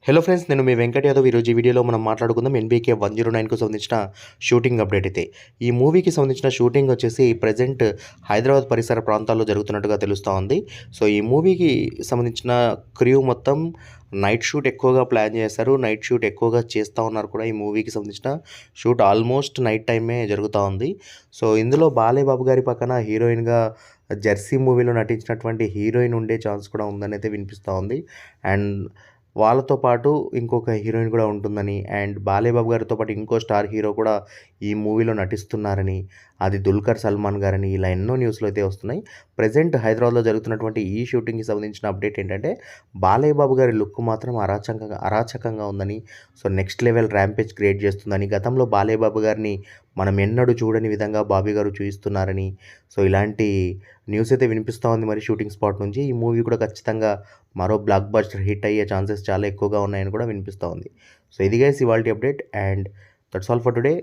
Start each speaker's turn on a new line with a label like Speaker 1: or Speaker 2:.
Speaker 1: Hello friends, నేను మీ వెంకట్ యాదవ్. ఈరోజు ఈ వీడియోలో మనం మాట్లాడుకుందాం ఎన్బీకే 109కు సంబంధించిన షూటింగ్ అప్డేట్ అయితే. ఈ మూవీకి సంబంధించిన షూటింగ్ వచ్చేసి ప్రెజెంట్ హైదరాబాద్ పరిసర ప్రాంతాల్లో జరుగుతున్నట్టుగా తెలుస్తూ ఉంది. సో ఈ మూవీకి సంబంధించిన క్రూ మొత్తం నైట్ షూట్ ఎక్కువగా ప్లాన్ చేశారు. నైట్ షూట్ ఎక్కువగా చేస్తూ ఉన్నారు కూడా. ఈ మూవీకి సంబంధించిన షూట్ ఆల్మోస్ట్ నైట్ టైమే జరుగుతూ ఉంది. సో ఇందులో బాలయ్యబాబు గారి పక్కన హీరోయిన్గా జెర్సీ మూవీలో నటించినటువంటి హీరోయిన్ ఉండే ఛాన్స్ కూడా ఉందని అయితే వినిపిస్తూ ఉంది. అండ్ వాళ్ళతో పాటు ఇంకొక హీరోయిన్ కూడా ఉంటుందని, అండ్ బాలయ్యబాబు గారితో పాటు ఇంకో స్టార్ హీరో కూడా ఈ మూవీలో నటిస్తున్నారని, అది దుల్కర్ సల్మాన్ గారని, ఇలా ఎన్నో న్యూస్లు అయితే వస్తున్నాయి. ప్రజెంట్ హైదరాబాద్లో జరుగుతున్నటువంటి ఈ షూటింగ్కి సంబంధించిన అప్డేట్ ఏంటంటే, బాలయ్యబాబు గారి లుక్ మాత్రం అరాచకంగా ఉందని, so next level rampage create చేస్తుందని, గతంలో బాలయ్యబాబు గారిని మనం ఎన్నడూ చూడని విధంగా బాబీ గారు చూపిస్తున్నారని, సో ఇలాంటి న్యూస్ అయితే వినిపిస్తూ ఉంది మరి షూటింగ్ స్పాట్ నుంచి. ఈ మూవీ కూడా ఖచ్చితంగా మరో బ్లాక్ బస్టర్ హిట్ అయ్యే ఛాన్సెస్ చాలా ఎక్కువగా ఉన్నాయని కూడా వినిపిస్తూ ఉంది. సో ఇది గైస్ ఇవాల్టి update, and that's all for today.